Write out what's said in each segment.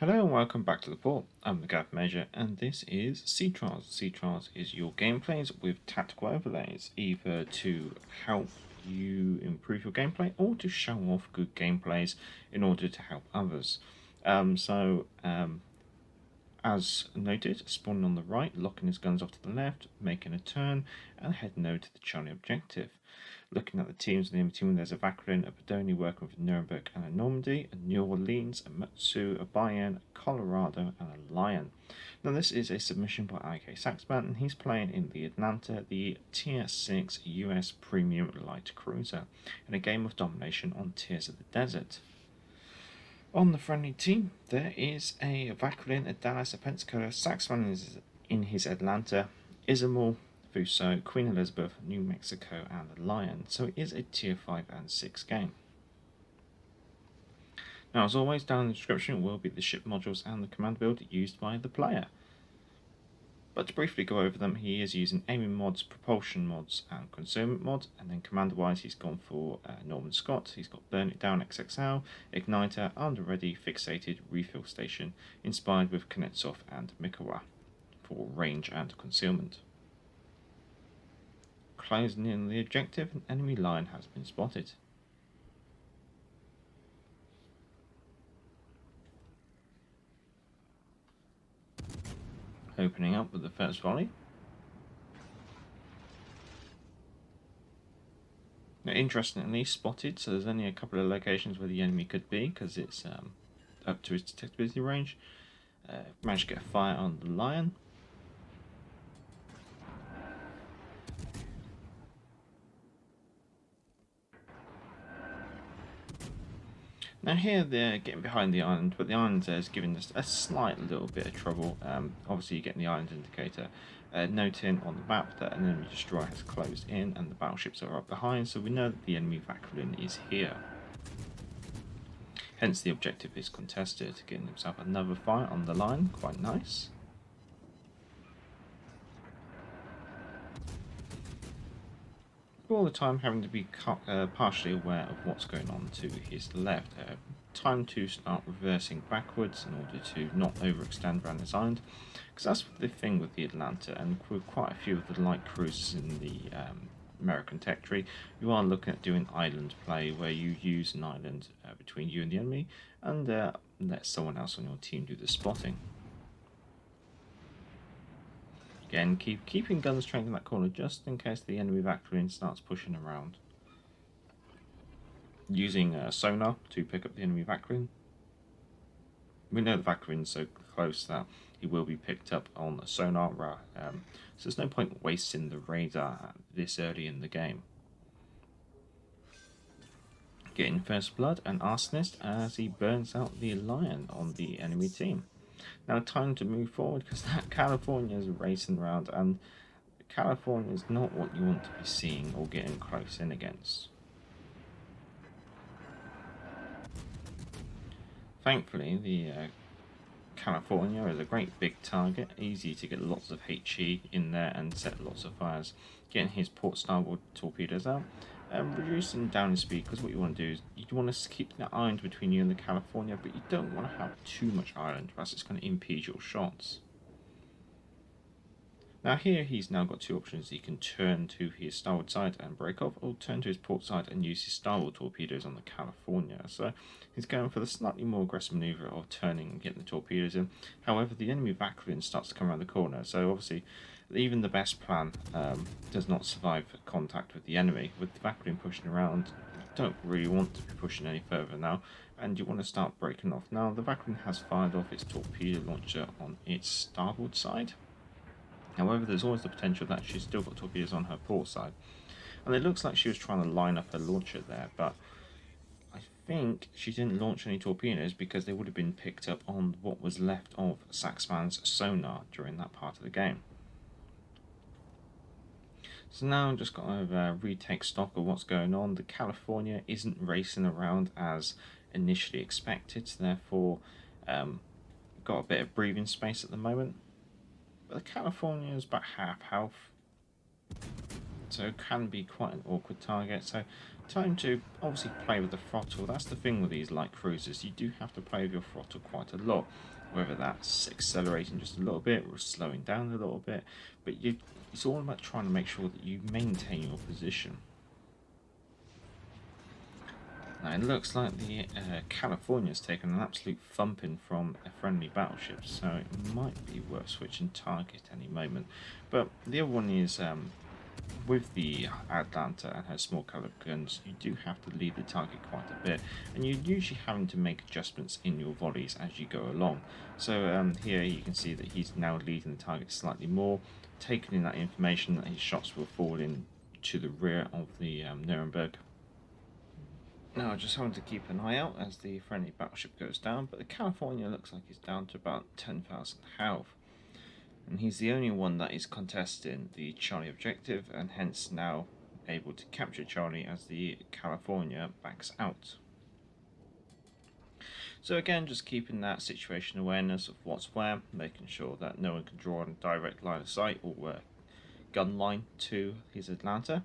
Hello and welcome back to the port. I'm the Gav Major and this is Sea Trials. Sea Trials is your gameplays with tactical overlays, either to help you improve your gameplay or to show off good gameplays in order to help others. As noted, spawning on the right, locking his guns off to the left, making a turn, and heading over to the Charlie objective. Looking at the teams in the in-between, there's a Vaccarin, a Bodoni working with Nuremberg and a Normandy, a New Orleans, a Matsu, a Bayern, a Colorado, and a Lion. Now this is a submission by IK Saxman, and he's playing in the Atlanta, the Tier 6 US Premium Light Cruiser, in a game of domination on Tears of the Desert. On the friendly team, there is a Vaccarin, a Dallas, a Pensacola, Saxman is in his Atlanta, Izamal, Fuso, Queen Elizabeth, New Mexico, and the Lion. So it is a Tier 5 and 6 game. Now, as always, down in the description will be the ship modules and the command build used by the player. But to briefly go over them, he is using aiming mods, propulsion mods, and concealment mods. And then commander-wise, he's gone for Norman Scott. He's got Burn It Down XXL, Igniter, Armed and Ready, Fixated, Refill Station, inspired with Kuznetsov and Mikawa for range and concealment. Closing in the objective, an enemy line has been spotted. Opening up with the first volley. Now, interestingly, spotted, so there's only a couple of locations where the enemy could be because it's up to his detectability range. Managed to get a fire on the Lion. Now here they're getting behind the island, but the island is giving us a slight little bit of trouble. Obviously you're getting the island indicator noting on the map that an enemy destroyer has closed in and the battleships are up behind, so we know that the enemy Vaccarin is here. Hence the objective is contested, getting himself another fire on the line, quite nice. All the time having to be partially aware of what's going on to his left. Time to start reversing backwards in order to not overextend around his island, because that's the thing with the Atlanta and with quite a few of the light cruisers in the American territory. You are looking at doing island play where you use an island between you and the enemy and let someone else on your team do the spotting. Again, keeping guns trained in that corner just in case the enemy Vaccarin starts pushing around. Using sonar to pick up the enemy Vaccarin. We know the Vaccarin's so close that he will be picked up on a sonar, so there's no point wasting the radar this early in the game. Getting first blood and Arsonist as he burns out the Lion on the enemy team. Now time to move forward because that California is racing around and California is not what you want to be seeing or getting close in against. Thankfully the California is a great big target, easy to get lots of HE in there and set lots of fires. Getting his port starboard torpedoes out. Reducing down his speed, because what you want to do is you want to keep that island between you and the California, but you don't want to have too much island, or else it's going to impede your shots. Now here he's now got two options. He can turn to his starboard side and break off, or turn to his port side and use his starboard torpedoes on the California. So he's going for the slightly more aggressive maneuver of turning and getting the torpedoes in. However, the enemy Vaccarin starts to come around the corner, so obviously even the best plan does not survive contact with the enemy. With the Vaccarin pushing around, you don't really want to be pushing any further now, and you want to start breaking off. Now the Vaccarin has fired off its torpedo launcher on its starboard side. However, there's always the potential that she's still got torpedoes on her port side. And it looks like she was trying to line up her launcher there, but I think she didn't launch any torpedoes because they would have been picked up on what was left of Saxman's sonar during that part of the game. So now I'm just going to retake stock of what's going on. The California isn't racing around as initially expected, so therefore got a bit of breathing space at the moment. But the California is about half health, so it can be quite an awkward target. So Time to obviously play with the throttle. That's the thing with these light cruisers. You do have to play with your throttle quite a lot, whether that's accelerating just a little bit or slowing down a little bit. But it's all about trying to make sure that you maintain your position. Now it looks like the California's taken an absolute thumping from a friendly battleship, so it might be worth switching target any moment. But the other one is with the Atlanta and her small caliber guns, you do have to lead the target quite a bit, and you're usually having to make adjustments in your volleys as you go along. So here you can see that he's now leading the target slightly more, taking in that information that his shots will fall in to the rear of the Nuremberg. Now just having to keep an eye out as the friendly battleship goes down, but the California looks like it's down to about 10,000 health. And he's the only one that is contesting the Charlie objective, and hence now able to capture Charlie as the California backs out. So again, just keeping that situation awareness of what's where, making sure that no one can draw on a direct line of sight or gun line to his Atlanta.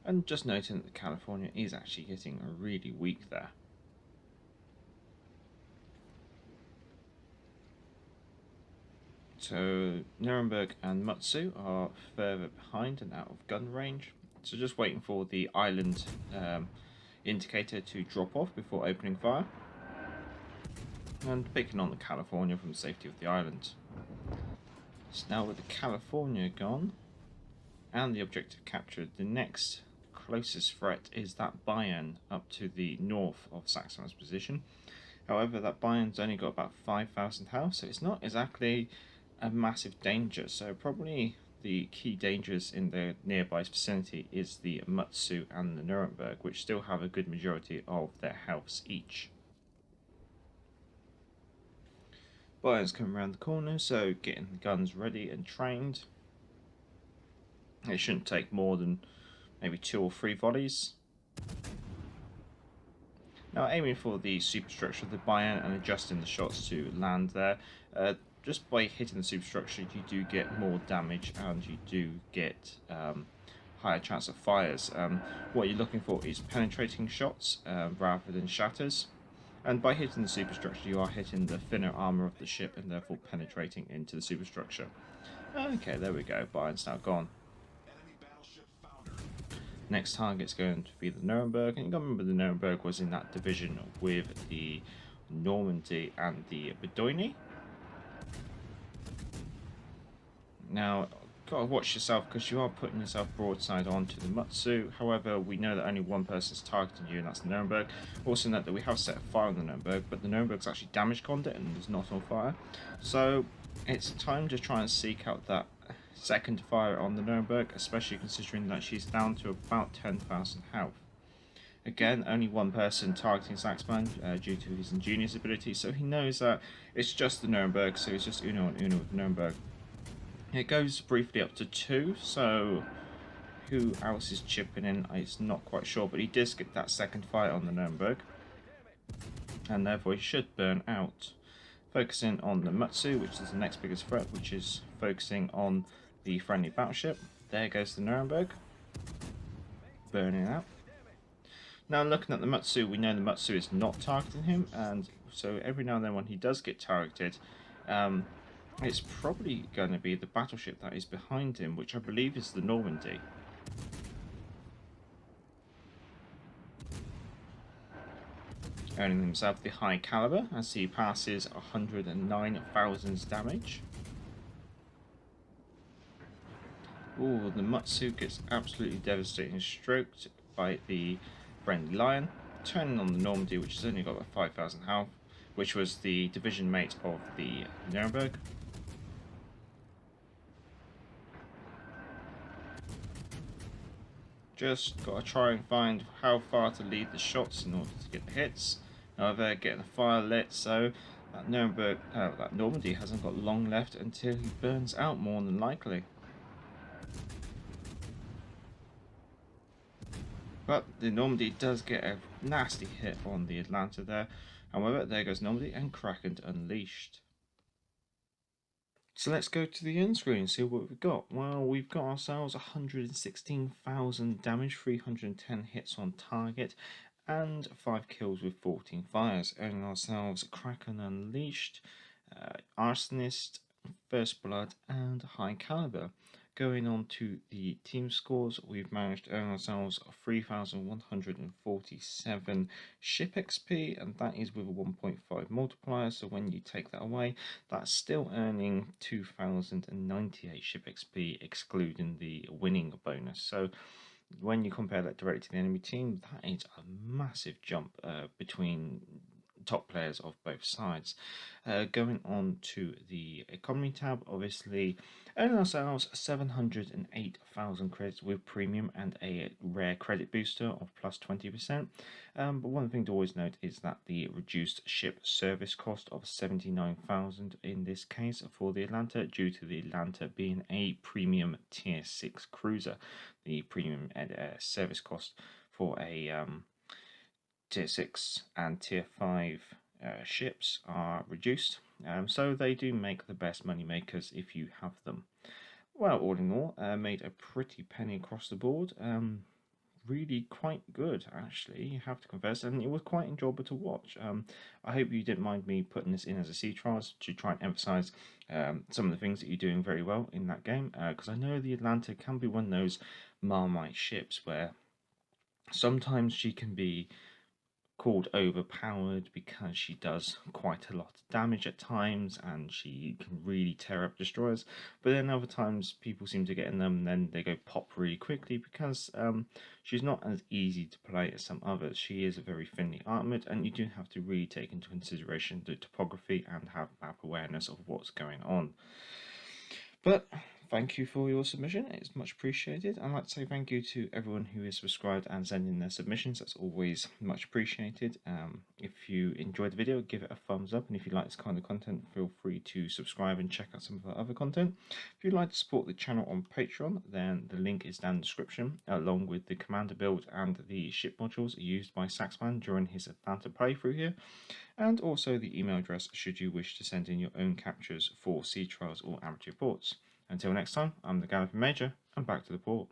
And just noting that the California is actually getting really weak there. So Nuremberg and Mutsu are further behind and out of gun range. So just waiting for the island indicator to drop off before opening fire. And picking on the California from the safety of the island. So now with the California gone and the objective captured, the next closest threat is that Bayern up to the north of Saxon's position. However, that Bayern's only got about 5,000 health, so it's not exactly a massive danger. So probably the key dangers in the nearby vicinity is the Mutsu and the Nuremberg, which still have a good majority of their healths each. Bayern's coming around the corner, so getting the guns ready and trained. It shouldn't take more than maybe 2 or 3 volleys. Now aiming for the superstructure of the Bayern and adjusting the shots to land there. Just by hitting the superstructure you do get more damage and you do get higher chance of fires. What you're looking for is penetrating shots rather than shatters. And by hitting the superstructure you are hitting the thinner armour of the ship and therefore penetrating into the superstructure. Okay, there we go, Bayern's now gone. Next target's going to be the Nuremberg, and you got to remember the Nuremberg was in that division with the Normandy and the Bedoini. Now, gotta watch yourself because you are putting yourself broadside onto the Mutsu. However, we know that only one person's targeting you, and that's the Nuremberg. Also note that we have set a fire on the Nuremberg, but the Nuremberg's actually damage conned it and is not on fire. So it's time to try and seek out that second fire on the Nuremberg, especially considering that she's down to about 10,000 health. Again, only one person targeting Saxman due to his ingenious ability, so he knows that it's just the Nuremberg, so it's just Uno and Uno with Nuremberg. It goes briefly up to 2, so who else is chipping in, it's not quite sure, but he does get that second fire on the Nuremberg, and therefore he should burn out. Focusing on the Mutsu, which is the next biggest threat, which is focusing on the friendly battleship. There goes the Nuremberg, burning out. Now looking at the Mutsu, we know the Mutsu is not targeting him, and so every now and then when he does get targeted, it's probably going to be the battleship that is behind him, which I believe is the Normandy. Earning himself the high caliber as he passes 109,000 damage. Ooh, the Mutsu gets absolutely devastating stroked by the friendly Lion, turning on the Normandy, which has only got about 5,000 health, which was the division mate of the Nuremberg. Just got to try and find how far to lead the shots in order to get the hits. However, getting the fire lit, so that that Normandy hasn't got long left until he burns out more than likely. But the Normandy does get a nasty hit on the Atlanta there. However, there goes Normandy and Kraken unleashed. So let's go to the end screen and see what we've got. Well, we've got ourselves 116,000 damage, 310 hits on target, and 5 kills with 14 fires, earning ourselves Kraken Unleashed, Arsonist, First Blood, and High Caliber. Going on to the team scores, we've managed to earn ourselves 3,147 ship XP, and that is with a 1.5 multiplier. So when you take that away, that's still earning 2,098 ship XP, excluding the winning bonus. So when you compare that directly to the enemy team, that is a massive jump between top players of both sides. Going on to the economy tab, obviously earning ourselves 708,000 credits with premium and a rare credit booster of plus 20%. But one thing to always note is that the reduced ship service cost of 79,000 in this case for the Atlanta, due to the Atlanta being a premium tier 6 cruiser. The premium service cost for a tier 6 and tier 5 ships are reduced, so they do make the best money makers if you have them. Well, all in all, made a pretty penny across the board. Really quite good, actually, you have to confess, and it was quite enjoyable to watch. I hope you didn't mind me putting this in as a Sea Trials to try and emphasise some of the things that you're doing very well in that game, because I know the Atlanta can be one of those Marmite ships where sometimes she can be called overpowered because she does quite a lot of damage at times and she can really tear up destroyers, but then other times people seem to get in them and then they go pop really quickly because she's not as easy to play as some others. She is very thinly armored, and you do have to really take into consideration the topography and have map awareness of what's going on. But thank you for your submission, it's much appreciated. I'd like to say thank you to everyone who is subscribed and sending their submissions, that's always much appreciated. If you enjoyed the video, give it a thumbs up, and if you like this kind of content, feel free to subscribe and check out some of our other content. If you'd like to support the channel on Patreon, then the link is down in the description, along with the commander build and the ship modules used by Saxman during his Atlanta playthrough here, and also the email address should you wish to send in your own captures for sea trials or amateur ports. Until next time, I'm the Galloping Major, and back to the port.